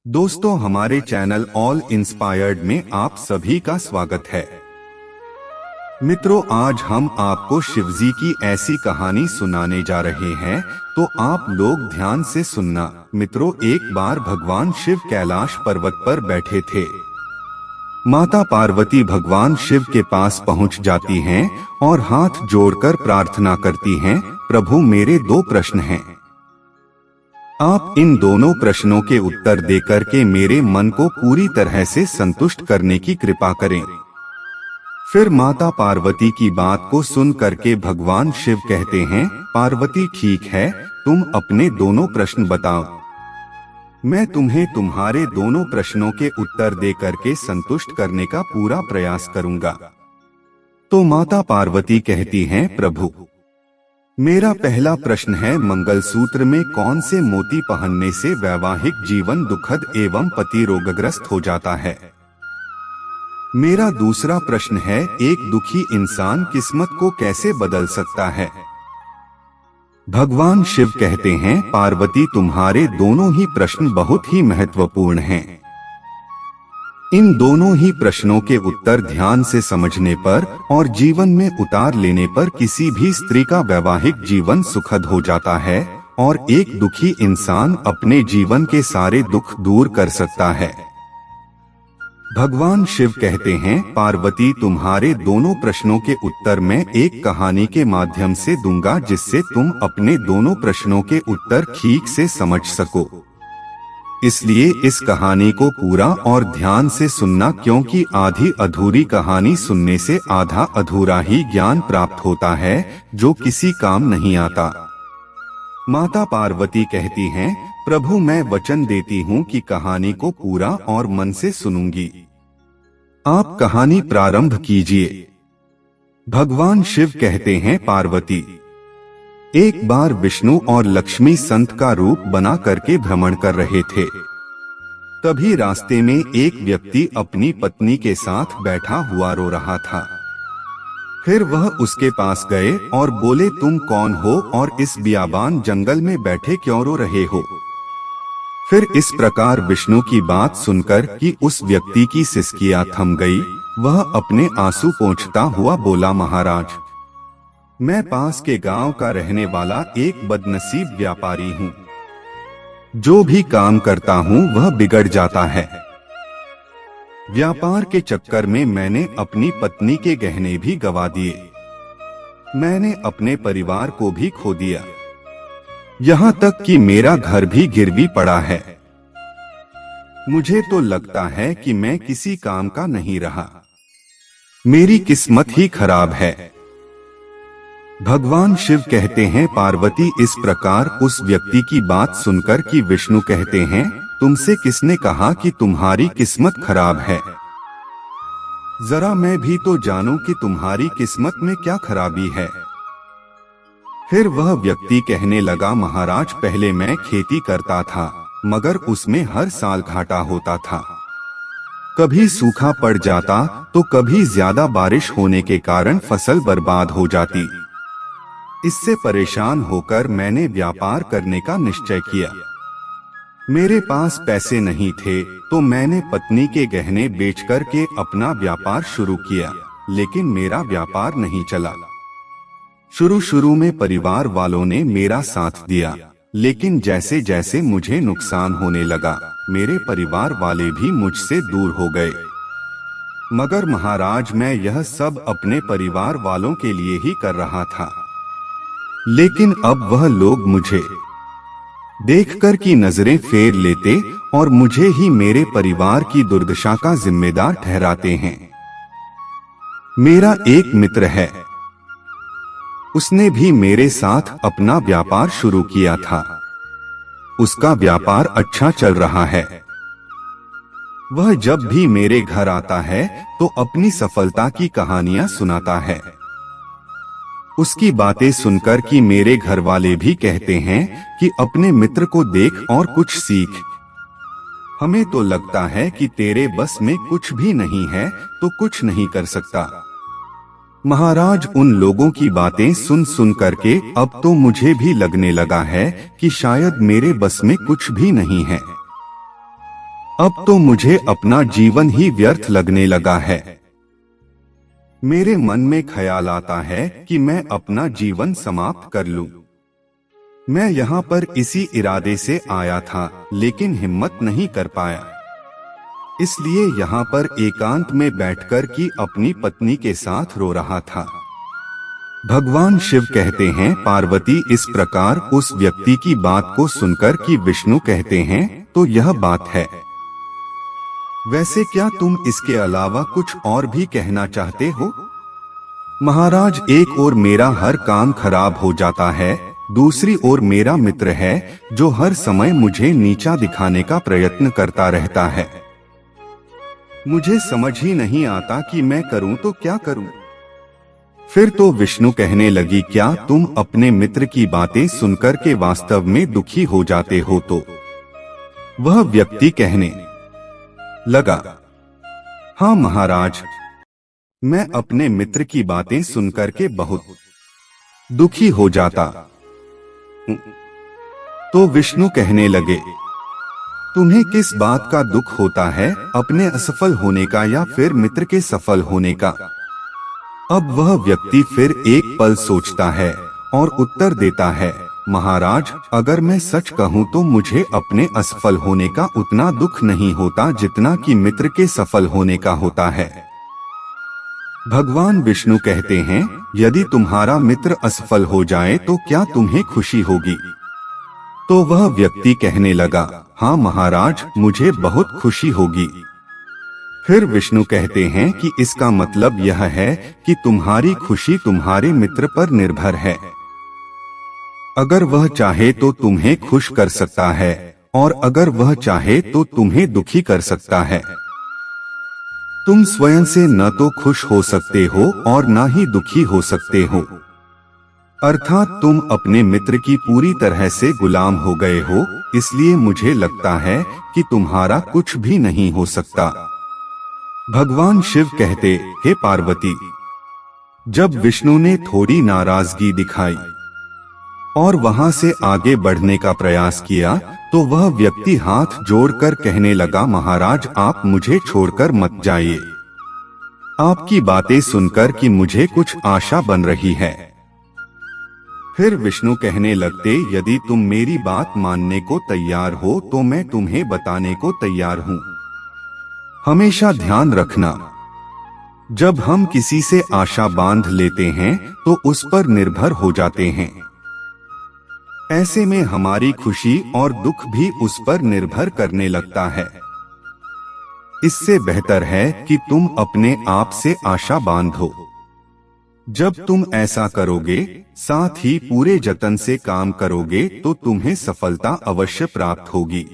दोस्तों, हमारे channel all inspired में आप सभी का स्वागत है। मित्रों, आज हम आपको शिवजी की ऐसी कहानी सुनाने जा रहे हैं, तो आप लोग ध्यान से सुनना। मित्रों, एक बार भगवान शिव कैलाश पर्वत पर बैठे थे। माता पार्वती भगवान शिव के पास पहुंच जाती हैं और हाथ जोड़कर प्रार्थना करती हैं, प्रभु मेरे 2 प्रश्न हैं। आप इन दोनों प्रश्नों के उत्तर देकर के मेरे मन को पूरी तरह से संतुष्ट करने की कृपा करें। फिर माता पार्वती की बात को सुन करके भगवान शिव कहते हैं, पार्वती ठीक है, तुम अपने दोनों प्रश्न बताओ। मैं तुम्हें तुम्हारे दोनों प्रश्नों के उत्तर दे करके संतुष्ट करने का पूरा प्रयास करूंगा। तो माता पार्वती कहती हैं, प्रभु मेरा पहला प्रश्न है, मंगलसूत्र में कौन से मोती पहनने से वैवाहिक जीवन दुखद एवं पति रोगग्रस्त हो जाता है। मेरा दूसरा प्रश्न है, एक दुखी इंसान किस्मत को कैसे बदल सकता है। भगवान शिव कहते हैं, पार्वती तुम्हारे दोनों ही प्रश्न बहुत ही महत्वपूर्ण हैं। इन दोनों ही प्रश्नों के उत्तर ध्यान से समझने पर और जीवन में उतार लेने पर किसी भी स्त्री का वैवाहिक जीवन सुखद हो जाता है और एक दुखी इंसान अपने जीवन के सारे दुख दूर कर सकता है। भगवान शिव कहते हैं, पार्वती तुम्हारे दोनों प्रश्नों के उत्तर मैं एक कहानी के माध्यम से दूंगा, जिससे तुम अपने दोनों प्रश्नों के उत्तर ठीक से समझ सको। इसलिए इस कहानी को पूरा और ध्यान से सुनना, क्योंकि आधी अधूरी कहानी सुनने से आधा अधूरा ही ज्ञान प्राप्त होता है, जो किसी काम नहीं आता। माता पार्वती कहती हैं, प्रभु मैं वचन देती हूँ कि कहानी को पूरा और मन से सुनूंगी। आप कहानी प्रारंभ कीजिए। भगवान शिव कहते हैं, पार्वती एक बार विष्णु और लक्ष्मी संत का रूप बना करके भ्रमण कर रहे थे। तभी रास्ते में एक व्यक्ति अपनी पत्नी के साथ बैठा हुआ रो रहा था। फिर वह उसके पास गए और बोले, तुम कौन हो और इस बियाबान जंगल में बैठे क्यों रो रहे हो। फिर इस प्रकार विष्णु की बात सुनकर कि उस व्यक्ति की सिसकियां थम गई, वह अपने आंसू पोंछता हुआ बोला, महाराज मैं पास के गांव का रहने वाला एक बदनसीब व्यापारी हूँ। जो भी काम करता हूँ वह बिगड़ जाता है। व्यापार के चक्कर में मैंने अपनी पत्नी के गहने भी गवा दिए। मैंने अपने परिवार को भी खो दिया। यहाँ तक कि मेरा घर भी गिरवी पड़ा है। मुझे तो लगता है कि मैं किसी काम का नहीं रहा। मेरी किस्मत ही खराब है। भगवान शिव कहते हैं, पार्वती इस प्रकार उस व्यक्ति की बात सुनकर कि विष्णु कहते हैं, तुमसे किसने कहा कि तुम्हारी किस्मत खराब है। जरा मैं भी तो जानूं कि तुम्हारी किस्मत में क्या खराबी है। फिर वह व्यक्ति कहने लगा, महाराज पहले मैं खेती करता था, मगर उसमें हर साल घाटा होता था। कभी सूखा पड़ जाता तो कभी ज्यादा बारिश होने के कारण फसल बर्बाद हो जाती। इससे परेशान होकर मैंने व्यापार करने का निश्चय किया। मेरे पास पैसे नहीं थे तो मैंने पत्नी के गहने बेचकर के अपना व्यापार शुरू किया, लेकिन मेरा व्यापार नहीं चला। शुरू में परिवार वालों ने मेरा साथ दिया, लेकिन जैसे जैसे मुझे नुकसान होने लगा, मेरे परिवार वाले भी मुझसे दूर हो गए। मगर महाराज मैं यह सब अपने परिवार वालों के लिए ही कर रहा था। लेकिन अब वह लोग मुझे देखकर की नजरें फेर लेते और मुझे ही मेरे परिवार की दुर्दशा का जिम्मेदार ठहराते हैं। मेरा एक मित्र है, उसने भी मेरे साथ अपना व्यापार शुरू किया था। उसका व्यापार अच्छा चल रहा है। वह जब भी मेरे घर आता है तो अपनी सफलता की कहानियां सुनाता है। उसकी बातें सुनकर कि मेरे घर वाले भी कहते हैं कि अपने मित्र को देख और कुछ सीख। हमें तो लगता है कि तेरे बस में कुछ भी नहीं है तो कुछ नहीं कर सकता। महाराज उन लोगों की बातें सुन करके अब तो मुझे भी लगने लगा है कि शायद मेरे बस में कुछ भी नहीं है। अब तो मुझे अपना जीवन ही व्यर्थ लगने लगा है। मेरे मन में ख्याल आता है कि मैं अपना जीवन समाप्त कर लूं। मैं यहाँ पर इसी इरादे से आया था, लेकिन हिम्मत नहीं कर पाया। इसलिए यहाँ पर एकांत में बैठकर की अपनी पत्नी के साथ रो रहा था। भगवान शिव कहते हैं, पार्वती इस प्रकार उस व्यक्ति की बात को सुनकर कि विष्णु कहते हैं, तो यह बात है। वैसे क्या तुम इसके अलावा कुछ और भी कहना चाहते हो? महाराज, एक ओर मेरा हर काम खराब हो जाता है, दूसरी ओर मेरा मित्र है जो हर समय मुझे नीचा दिखाने का प्रयत्न करता रहता है। मुझे समझ ही नहीं आता कि मैं करूं तो क्या करूं। फिर तो विष्णु कहने लगी, क्या तुम अपने मित्र की बातें सुनकर के वास्तव में दुखी हो जाते हो? तो वह व्यक्ति कहने लगा, हाँ महाराज, मैं अपने मित्र की बातें सुनकर के बहुत दुखी हो जाता हूं। तो विष्णु कहने लगे, तुम्हें किस बात का दुख होता है, अपने असफल होने का या फिर मित्र के सफल होने का? अब वह व्यक्ति फिर एक पल सोचता है और उत्तर देता है, महाराज, अगर मैं सच कहूं तो मुझे अपने असफल होने का उतना दुख नहीं होता जितना कि मित्र के सफल होने का होता है। भगवान विष्णु कहते हैं, यदि तुम्हारा मित्र असफल हो जाए तो क्या तुम्हें खुशी होगी? तो वह व्यक्ति कहने लगा, हाँ महाराज, मुझे बहुत खुशी होगी। फिर विष्णु कहते हैं कि इसका मतलब यह है कि तुम्हारी खुशी तुम्हारे मित्र पर निर्भर है। अगर वह चाहे तो तुम्हें खुश कर सकता है और अगर वह चाहे तो तुम्हें दुखी कर सकता है। तुम स्वयं से न तो खुश हो सकते हो और न ही दुखी हो सकते हो। अर्थात तुम अपने मित्र की पूरी तरह से गुलाम हो गए हो। इसलिए मुझे लगता है कि तुम्हारा कुछ भी नहीं हो सकता। भगवान शिव कहते, हे पार्वती, जब विष्णु ने थोड़ी नाराजगी दिखाई और वहां से आगे बढ़ने का प्रयास किया तो वह व्यक्ति हाथ जोड़कर कहने लगा, महाराज, आप मुझे छोड़कर मत जाइए। आपकी बातें सुनकर कि मुझे कुछ आशा बन रही है। फिर विष्णु कहने लगते, यदि तुम मेरी बात मानने को तैयार हो तो मैं तुम्हें बताने को तैयार हूँ। हमेशा ध्यान रखना, जब हम किसी से आशा बांध लेते हैं तो उस पर निर्भर हो जाते हैं। ऐसे में हमारी खुशी और दुख भी उस पर निर्भर करने लगता है। इससे बेहतर है कि तुम अपने आप से आशा बांधो। जब तुम ऐसा करोगे, साथ ही पूरे जतन से काम करोगे तो तुम्हें सफलता अवश्य प्राप्त होगी।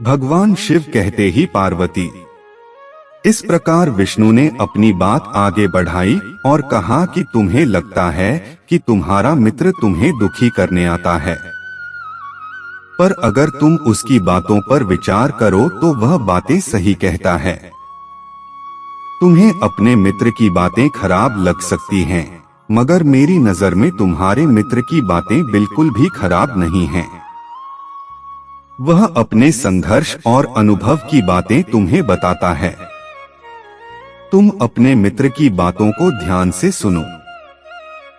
भगवान शिव कहते ही, पार्वती, इस प्रकार विष्णु ने अपनी बात आगे बढ़ाई और कहा कि तुम्हें लगता है कि तुम्हारा मित्र तुम्हें दुखी करने आता है, पर अगर तुम उसकी बातों पर विचार करो तो वह बातें सही कहता है। तुम्हें अपने मित्र की बातें खराब लग सकती हैं, मगर मेरी नजर में तुम्हारे मित्र की बातें बिल्कुल भी खराब नहीं हैं। वह अपने संघर्ष और अनुभव की बातें तुम्हें बताता है। तुम अपने मित्र की बातों को ध्यान से सुनो,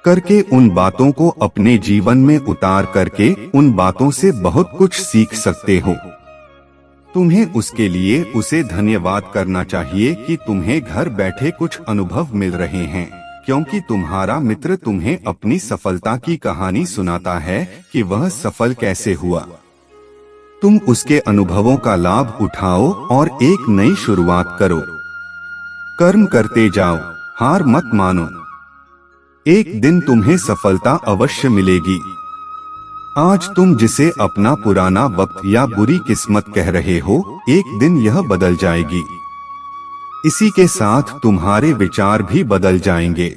करके उन बातों को अपने जीवन में उतार करके उन बातों से बहुत कुछ सीख सकते हो। तुम्हें उसके लिए उसे धन्यवाद करना चाहिए कि तुम्हें घर बैठे कुछ अनुभव मिल रहे हैं, क्योंकि तुम्हारा मित्र तुम्हें अपनी सफलता की कहानी सुनाता है कि वह सफल कैसे हुआ। तुम उसके अनुभवों का लाभ उठाओ और एक नई शुरुआत करो। कर्म करते जाओ, हार मत मानो। एक दिन तुम्हें सफलता अवश्य मिलेगी। आज तुम जिसे अपना पुराना वक्त या बुरी किस्मत कह रहे हो, एक दिन यह बदल जाएगी। इसी के साथ तुम्हारे विचार भी बदल जाएंगे।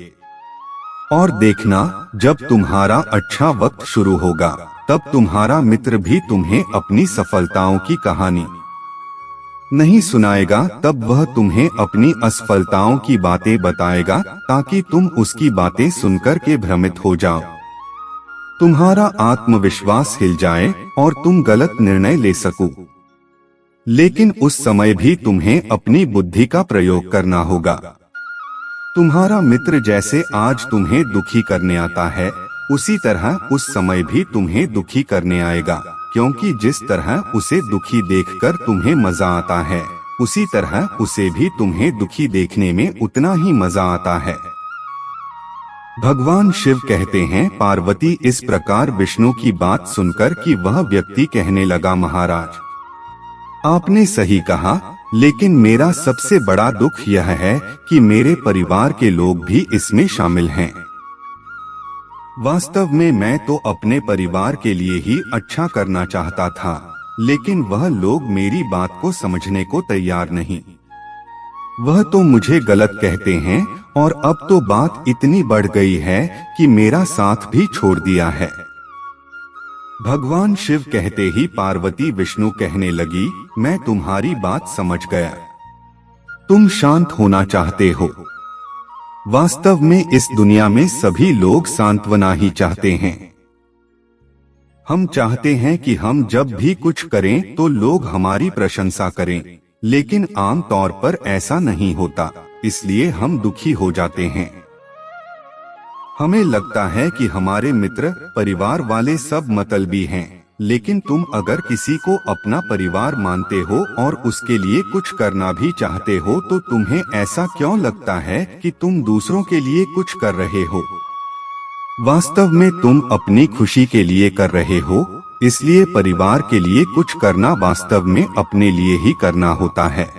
और देखना, जब तुम्हारा अच्छा वक्त शुरू होगा तब तुम्हारा मित्र भी तुम्हें अपनी सफलताओं की कहानी नहीं सुनाएगा, तब वह तुम्हें अपनी असफलताओं की बातें बताएगा ताकि तुम उसकी बातें सुनकर के भ्रमित हो जाओ। तुम्हारा आत्मविश्वास हिल जाए और तुम गलत निर्णय ले सको। लेकिन उस समय भी तुम्हें अपनी बुद्धि का प्रयोग करना होगा। तुम्हारा मित्र जैसे आज तुम्हें दुखी करने आता है, उसी तरह उस समय भी तुम्हें दुखी करने आएगा, क्योंकि जिस तरह उसे दुखी देखकर तुम्हें मजा आता है, उसी तरह उसे भी तुम्हें दुखी देखने में उतना ही मजा आता है। भगवान शिव कहते हैं, पार्वती इस प्रकार विष्णु की बात सुनकर कि वह व्यक्ति कहने लगा, महाराज आपने सही कहा, लेकिन मेरा सबसे बड़ा दुख यह है कि मेरे परिवार के लोग भी इसमें शामिल हैं। वास्तव में मैं तो अपने परिवार के लिए ही अच्छा करना चाहता था, लेकिन वह लोग मेरी बात को समझने को तैयार नहीं। वह तो मुझे गलत कहते हैं और अब तो बात इतनी बढ़ गई है कि मेरा साथ भी छोड़ दिया है। भगवान शिव कहते ही पार्वती विष्णु कहने लगी, मैं तुम्हारी बात समझ गया। तुम शांत होना चाहते हो। वास्तव में इस दुनिया में सभी लोग सांत्वना ही चाहते हैं। हम चाहते हैं कि हम जब भी कुछ करें तो लोग हमारी प्रशंसा करें, लेकिन आम तौर पर ऐसा नहीं होता, इसलिए हम दुखी हो जाते हैं। हमें लगता है कि हमारे मित्र परिवार वाले सब मतलबी हैं, लेकिन तुम अगर किसी को अपना परिवार मानते हो और उसके लिए कुछ करना भी चाहते हो तो तुम्हें ऐसा क्यों लगता है कि तुम दूसरों के लिए कुछ कर रहे हो? वास्तव में तुम अपनी खुशी के लिए कर रहे हो, इसलिए परिवार के लिए कुछ करना वास्तव में अपने लिए ही करना होता है।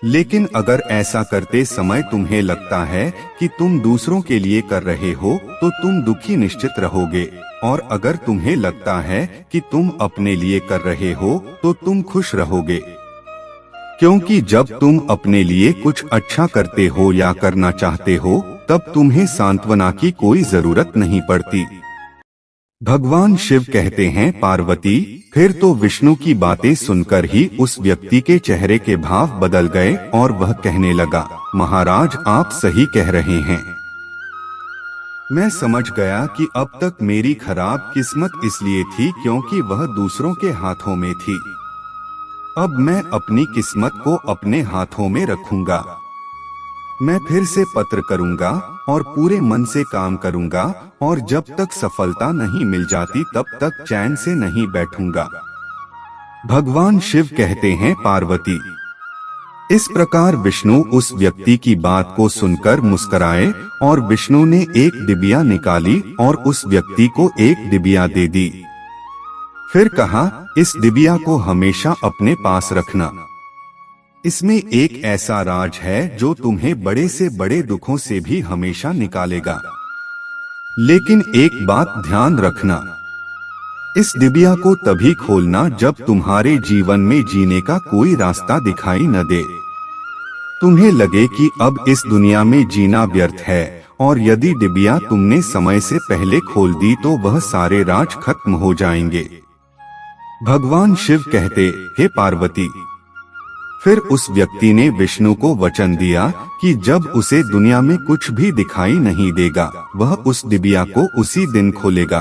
लेकिन अगर ऐसा करते समय तुम्हें लगता है कि तुम दूसरों के लिए कर रहे हो तो तुम दुखी निश्चित रहोगे, और अगर तुम्हें लगता है कि तुम अपने लिए कर रहे हो तो तुम खुश रहोगे, क्योंकि जब तुम अपने लिए कुछ अच्छा करते हो या करना चाहते हो तब तुम्हें सांत्वना की कोई जरूरत नहीं पड़ती। भगवान शिव कहते हैं, पार्वती फिर तो विष्णु की बातें सुनकर ही उस व्यक्ति के चेहरे के भाव बदल गए और वह कहने लगा, महाराज आप सही कह रहे हैं। मैं समझ गया कि अब तक मेरी खराब किस्मत इसलिए थी क्योंकि वह दूसरों के हाथों में थी। अब मैं अपनी किस्मत को अपने हाथों में रखूंगा। मैं फिर से पत्र करूंगा और पूरे मन से काम करूंगा, और जब तक सफलता नहीं मिल जाती तब तक चैन से नहीं बैठूंगा। भगवान शिव कहते हैं, पार्वती इस प्रकार विष्णु उस व्यक्ति की बात को सुनकर मुस्कुराए और विष्णु ने एक डिबिया निकाली और उस व्यक्ति को एक डिबिया दे दी। फिर कहा, इस डिबिया को हमेशा अपने पास रखना। इसमें एक ऐसा राज है जो तुम्हें बड़े से बड़े दुखों से भी हमेशा निकालेगा। लेकिन एक बात ध्यान रखना, इस डिबिया को तभी खोलना जब तुम्हारे जीवन में जीने का कोई रास्ता दिखाई न दे। तुम्हें लगे कि अब इस दुनिया में जीना व्यर्थ है, और यदि डिबिया तुमने समय से पहले खोल दी तो वह सारे राज खत्म हो जाएंगे। भगवान शिव कहते, हे पार्वती। फिर उस व्यक्ति ने विष्णु को वचन दिया कि जब उसे दुनिया में कुछ भी दिखाई नहीं देगा वह उस डिबिया को उसी दिन खोलेगा।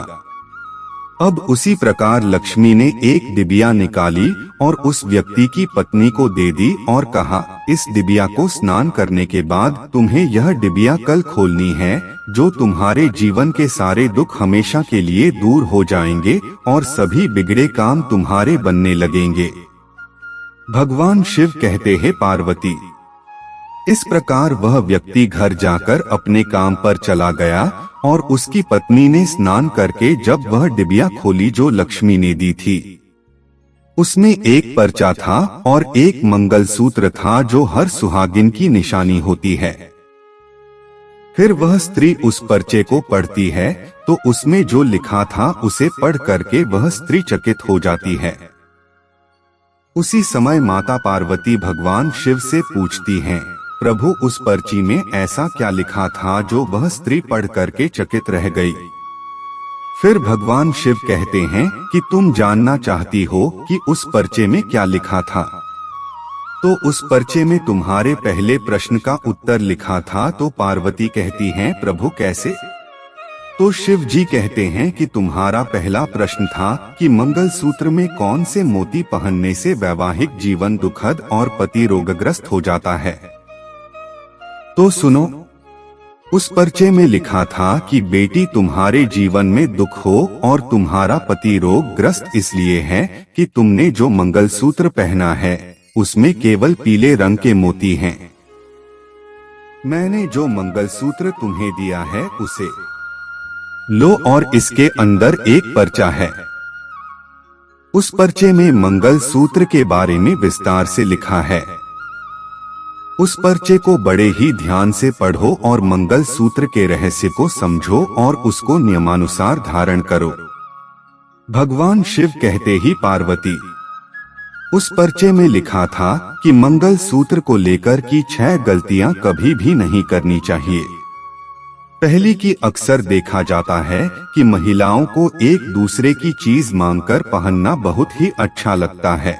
अब उसी प्रकार लक्ष्मी ने एक डिबिया निकाली और उस व्यक्ति की पत्नी को दे दी और कहा, इस डिबिया को स्नान करने के बाद तुम्हें यह डिबिया कल खोलनी है, जो तुम्हारे जीवन के सारे दुख हमेशा के लिए दूर हो जाएंगे और सभी बिगड़े काम तुम्हारे बनने लगेंगे। भगवान शिव कहते हैं, पार्वती इस प्रकार वह व्यक्ति घर जाकर अपने काम पर चला गया और उसकी पत्नी ने स्नान करके जब वह डिबिया खोली जो लक्ष्मी ने दी थी, उसमें एक पर्चा था और एक मंगलसूत्र था जो हर सुहागिन की निशानी होती है। फिर वह स्त्री उस पर्चे को पढ़ती है तो उसमें जो लिखा था उसे पढ़ करके वह स्त्री चकित हो जाती है। उसी समय माता पार्वती भगवान शिव से पूछती हैं, प्रभु उस पर्ची में ऐसा क्या लिखा था जो वह स्त्री पढ़ करके चकित रह गई? फिर भगवान शिव कहते हैं कि तुम जानना चाहती हो कि उस पर्चे में क्या लिखा था, तो उस पर्चे में तुम्हारे पहले प्रश्न का उत्तर लिखा था। तो पार्वती कहती हैं, प्रभु कैसे? तो शिव जी कहते हैं कि तुम्हारा पहला प्रश्न था कि मंगलसूत्र में कौन से मोती पहनने से वैवाहिक जीवन दुखद और पति रोगग्रस्त हो जाता है। तो सुनो, उस पर्चे में लिखा था कि बेटी तुम्हारे जीवन में दुख हो और तुम्हारा पति रोगग्रस्त इसलिए है कि तुमने जो मंगलसूत्र पहना है उसमें केवल पीले रंग के मोती हैं। मैंने जो मंगलसूत्र तुम्हें दिया है उसे लो और इसके अंदर एक पर्चा है। उस पर्चे में मंगलसूत्र के बारे में विस्तार से लिखा है। उस पर्चे को बड़े ही ध्यान से पढ़ो और मंगलसूत्र के रहस्य को समझो और उसको नियमानुसार धारण करो। भगवान शिव कहते ही पार्वती, उस पर्चे में लिखा था कि मंगलसूत्र को लेकर की 6 गलतियां कभी भी नहीं करनी चाहिए। पहली की अक्सर देखा जाता है कि महिलाओं को एक दूसरे की चीज मांगकर पहनना बहुत ही अच्छा लगता है।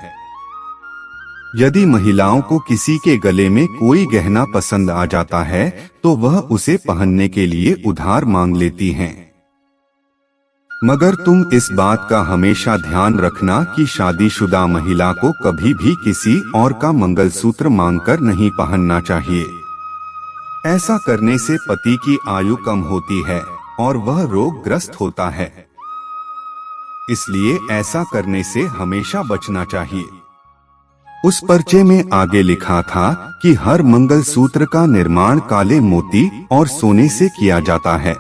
यदि महिलाओं को किसी के गले में कोई गहना पसंद आ जाता है तो वह उसे पहनने के लिए उधार मांग लेती हैं। मगर तुम इस बात का हमेशा ध्यान रखना कि शादीशुदा महिला को कभी भी किसी और का मंगलसूत्र मांगकर नहीं पहनना चाहिए। ऐसा करने से पति की आयु कम होती है और वह रोगग्रस्त होता है। इसलिए ऐसा करने से हमेशा बचना चाहिए। उस पर्चे में आगे लिखा था कि हर मंगलसूत्र का निर्माण काले मोती और सोने से किया जाता है।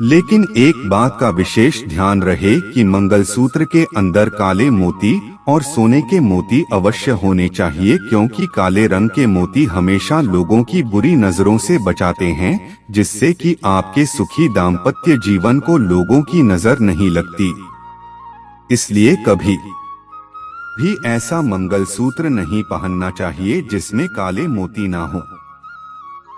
लेकिन एक बात का विशेष ध्यान रहे कि मंगलसूत्र के अंदर काले मोती और सोने के मोती अवश्य होने चाहिए, क्योंकि काले रंग के मोती हमेशा लोगों की बुरी नजरों से बचाते हैं, जिससे कि आपके सुखी दाम्पत्य जीवन को लोगों की नजर नहीं लगती। इसलिए कभी भी ऐसा मंगलसूत्र नहीं पहनना चाहिए जिसमें काले मोती ना हो।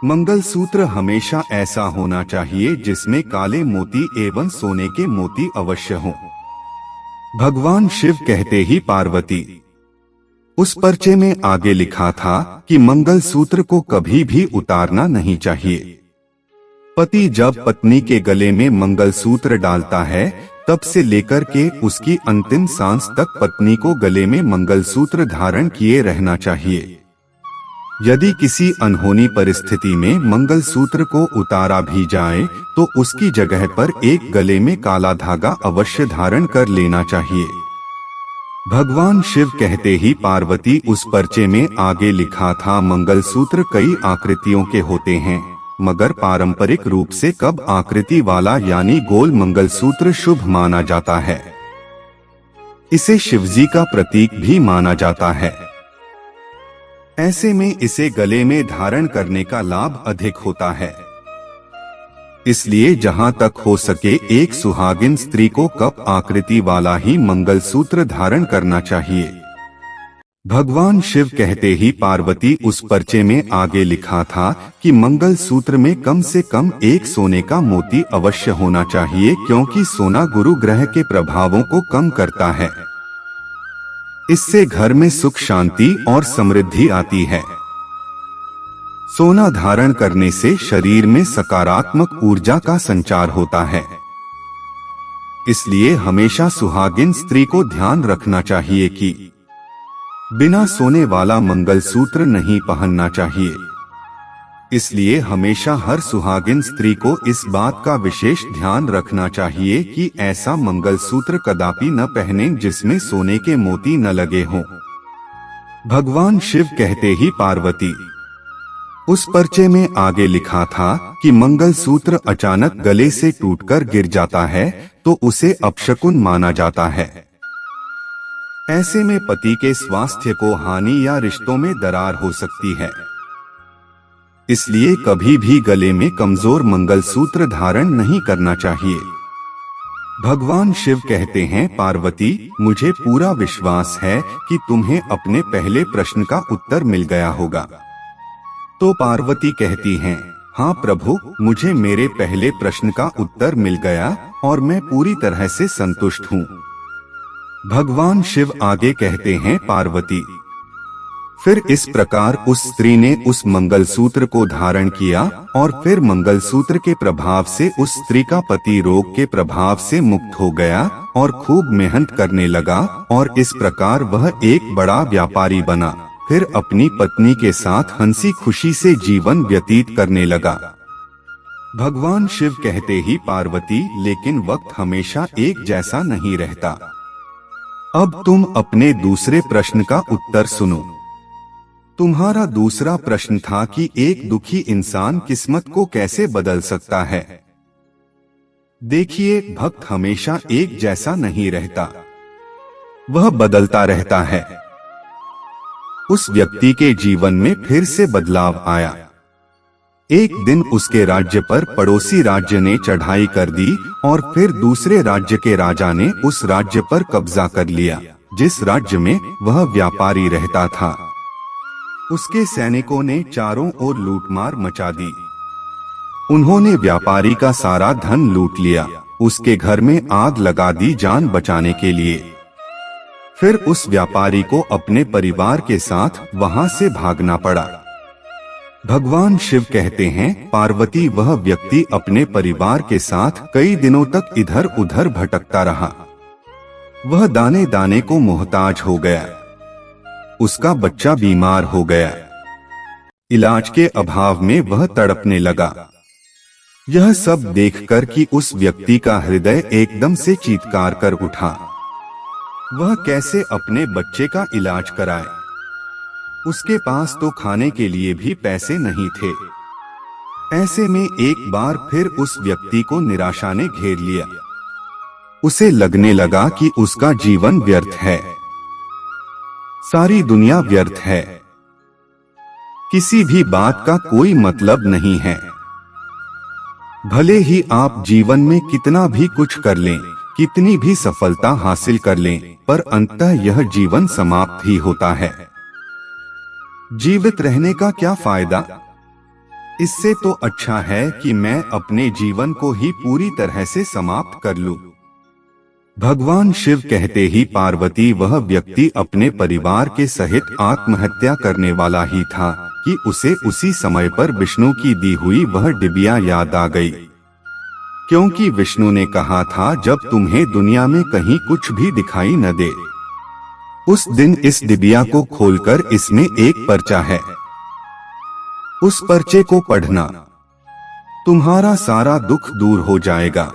मंगलसूत्र हमेशा ऐसा होना चाहिए जिसमें काले मोती एवं सोने के मोती अवश्य हों। भगवान शिव कहते ही पार्वती, उस पर्चे में आगे लिखा था कि मंगलसूत्र को कभी भी उतारना नहीं चाहिए। पति जब पत्नी के गले में मंगलसूत्र डालता है तब से लेकर के उसकी अंतिम सांस तक पत्नी को गले में मंगलसूत्र धारण किए रहना चाहिए। यदि किसी अनहोनी परिस्थिति में मंगलसूत्र को उतारा भी जाए तो उसकी जगह पर एक गले में काला धागा अवश्य धारण कर लेना चाहिए। भगवान शिव कहते ही पार्वती, उस पर्चे में आगे लिखा था मंगलसूत्र कई आकृतियों के होते हैं, मगर पारंपरिक रूप से कब आकृति वाला यानी गोल मंगलसूत्र शुभ माना जाता है। इसे शिवजी का प्रतीक भी माना जाता है। ऐसे में इसे गले में धारण करने का लाभ अधिक होता है। इसलिए जहां तक हो सके एक सुहागिन स्त्री को कप आकृति वाला ही मंगलसूत्र धारण करना चाहिए। भगवान शिव कहते ही पार्वती, उस पर्चे में आगे लिखा था कि मंगलसूत्र में कम से कम एक सोने का मोती अवश्य होना चाहिए, क्योंकि सोना गुरु ग्रह के प्रभावों को कम करता है। इससे घर में सुख शांति और समृद्धि आती है। सोना धारण करने से शरीर में सकारात्मक ऊर्जा का संचार होता है। इसलिए हमेशा सुहागिन स्त्री को ध्यान रखना चाहिए कि बिना सोने वाला मंगलसूत्र नहीं पहनना चाहिए। इसलिए हमेशा हर सुहागिन स्त्री को इस बात का विशेष ध्यान रखना चाहिए कि ऐसा मंगलसूत्र कदापि न पहने जिसमें सोने के मोती न लगे हों। भगवान शिव कहते ही पार्वती, उस पर्चे में आगे लिखा था कि मंगलसूत्र अचानक गले से टूटकर गिर जाता है तो उसे अपशकुन माना जाता है। ऐसे में पति के स्वास्थ्य को हानि या रिश्तों में दरार हो सकती है। इसलिए कभी भी गले में कमजोर मंगलसूत्र धारण नहीं करना चाहिए। भगवान शिव कहते हैं पार्वती, मुझे पूरा विश्वास है कि तुम्हें अपने पहले प्रश्न का उत्तर मिल गया होगा। तो पार्वती कहती हैं, हाँ प्रभु, मुझे मेरे पहले प्रश्न का उत्तर मिल गया और मैं पूरी तरह से संतुष्ट हूँ। भगवान शिव आगे कहते हैं पार्वती, फिर इस प्रकार उस स्त्री ने उस मंगलसूत्र को धारण किया और फिर मंगलसूत्र के प्रभाव से उस स्त्री का पति रोग के प्रभाव से मुक्त हो गया और खूब मेहनत करने लगा और इस प्रकार वह एक बड़ा व्यापारी बना। फिर अपनी पत्नी के साथ हंसी खुशी से जीवन व्यतीत करने लगा। भगवान शिव कहते ही पार्वती, लेकिन वक्त हमेशा एक जैसा नहीं रहता। अब तुम अपने दूसरे प्रश्न का उत्तर सुनो। तुम्हारा दूसरा प्रश्न था कि एक दुखी इंसान किस्मत को कैसे बदल सकता है। देखिए, भक्त हमेशा एक जैसा नहीं रहता, वह बदलता रहता है। उस व्यक्ति के जीवन में फिर से बदलाव आया। एक दिन उसके राज्य पर पड़ोसी राज्य ने चढ़ाई कर दी और फिर दूसरे राज्य के राजा ने उस राज्य पर कब्जा कर लिया जिस राज्य में वह व्यापारी रहता था। उसके सैनिकों ने चारों ओर लूटमार मचा दी। उन्होंने व्यापारी का सारा धन लूट लिया, उसके घर में आग लगा दी जान बचाने के लिए। फिर उस व्यापारी को अपने परिवार के साथ वहां से भागना पड़ा। भगवान शिव कहते हैं, पार्वती, वह व्यक्ति अपने परिवार के साथ कई दिनों तक इधर उधर भटकता रहा। वह दाने दाने को मोहताज हो गया। उसका बच्चा बीमार हो गया। इलाज के अभाव में वह तड़पने लगा। यह सब देखकर कि उस व्यक्ति का हृदय एकदम से चीत्कार कर उठा। वह कैसे अपने बच्चे का इलाज कराए। उसके पास तो खाने के लिए भी पैसे नहीं थे। ऐसे में एक बार फिर उस व्यक्ति को निराशा ने घेर लिया। उसे लगने लगा कि उसका जीवन व्यर्थ है, सारी दुनिया व्यर्थ है, किसी भी बात का कोई मतलब नहीं है। भले ही आप जीवन में कितना भी कुछ कर लें, कितनी भी सफलता हासिल कर लें, पर अंततः यह जीवन समाप्त ही होता है। जीवित रहने का क्या फायदा? इससे तो अच्छा है कि मैं अपने जीवन को ही पूरी तरह से समाप्त कर लूं। भगवान शिव कहते ही पार्वती, वह व्यक्ति अपने परिवार के सहित आत्महत्या करने वाला ही था कि उसे उसी समय पर विष्णु की दी हुई वह डिबिया याद आ गई। क्योंकि विष्णु ने कहा था, जब तुम्हें दुनिया में कहीं कुछ भी दिखाई न दे, उस दिन इस डिबिया को खोलकर इसमें एक पर्चा है, उस पर्चे को पढ़ना, तुम्हारा सारा दुख दूर हो जाएगा।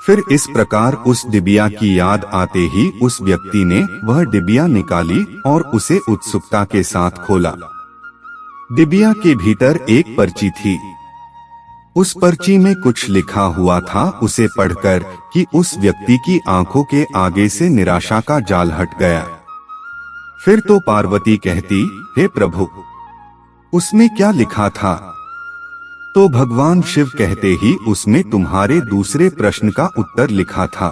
फिर इस प्रकार उस डिबिया की याद आते ही उस व्यक्ति ने वह डिबिया निकाली और उसे उत्सुकता के साथ खोला। डिबिया के भीतर एक पर्ची थी। उस पर्ची में कुछ लिखा हुआ था। उसे पढ़कर कि उस व्यक्ति की आंखों के आगे से निराशा का जाल हट गया। फिर तो पार्वती कहती, हे प्रभु, उसमें क्या लिखा था? तो भगवान शिव कहते ही, उसमें तुम्हारे दूसरे प्रश्न का उत्तर लिखा था।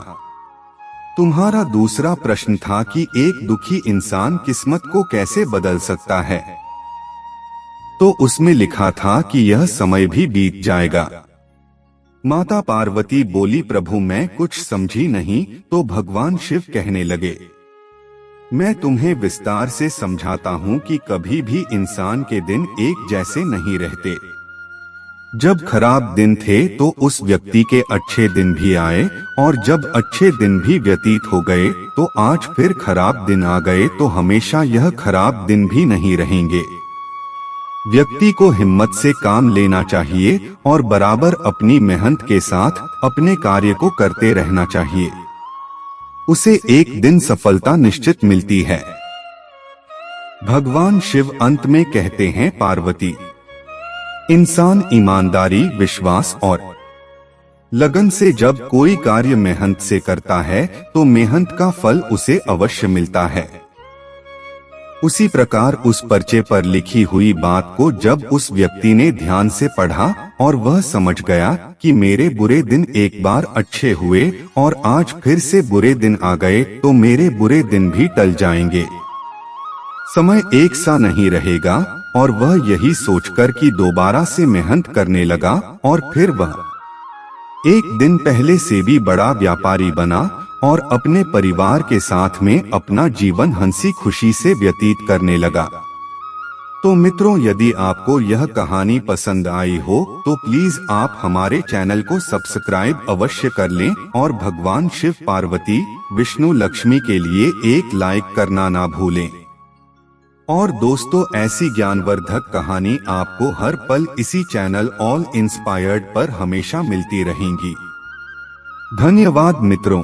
तुम्हारा दूसरा प्रश्न था कि एक दुखी इंसान किस्मत को कैसे बदल सकता है। तो उसमें लिखा था कि यह समय भी बीत जाएगा। माता पार्वती बोली, प्रभु मैं कुछ समझी नहीं। तो भगवान शिव कहने लगे, मैं तुम्हें विस्तार से समझाता हूँ कि कभी भी इंसान के दिन एक जैसे नहीं रहते। जब खराब दिन थे तो उस व्यक्ति के अच्छे दिन भी आए, और जब अच्छे दिन भी व्यतीत हो गए तो आज फिर खराब दिन आ गए, तो हमेशा यह खराब दिन भी नहीं रहेंगे। व्यक्ति को हिम्मत से काम लेना चाहिए और बराबर अपनी मेहनत के साथ अपने कार्य को करते रहना चाहिए। उसे एक दिन सफलता निश्चित मिलती है। भगवान शिव अंत में कहते हैं, पार्वती, इंसान ईमानदारी, विश्वास और लगन से जब कोई कार्य मेहनत से करता है तो मेहनत का फल उसे अवश्य मिलता है। उसी प्रकार उस पर्चे पर लिखी हुई बात को जब उस व्यक्ति ने ध्यान से पढ़ा और वह समझ गया कि मेरे बुरे दिन एक बार अच्छे हुए और आज फिर से बुरे दिन आ गए, तो मेरे बुरे दिन भी टल जाएंगे। समय एक सा नहीं रहेगा, और वह यही सोचकर कि दोबारा से मेहनत करने लगा और फिर वह एक दिन पहले से भी बड़ा व्यापारी बना और अपने परिवार के साथ में अपना जीवन हंसी खुशी से व्यतीत करने लगा। तो मित्रों, यदि आपको यह कहानी पसंद आई हो तो प्लीज आप हमारे चैनल को सब्सक्राइब अवश्य कर लें और भगवान शिव, पार्वती, विष्णु, लक्ष्मी के लिए एक लाइक करना ना भूलें। और दोस्तों, ऐसी ज्ञानवर्धक कहानी आपको हर पल इसी चैनल ऑल इंस्पायर्ड पर हमेशा मिलती रहेंगी। धन्यवाद मित्रों।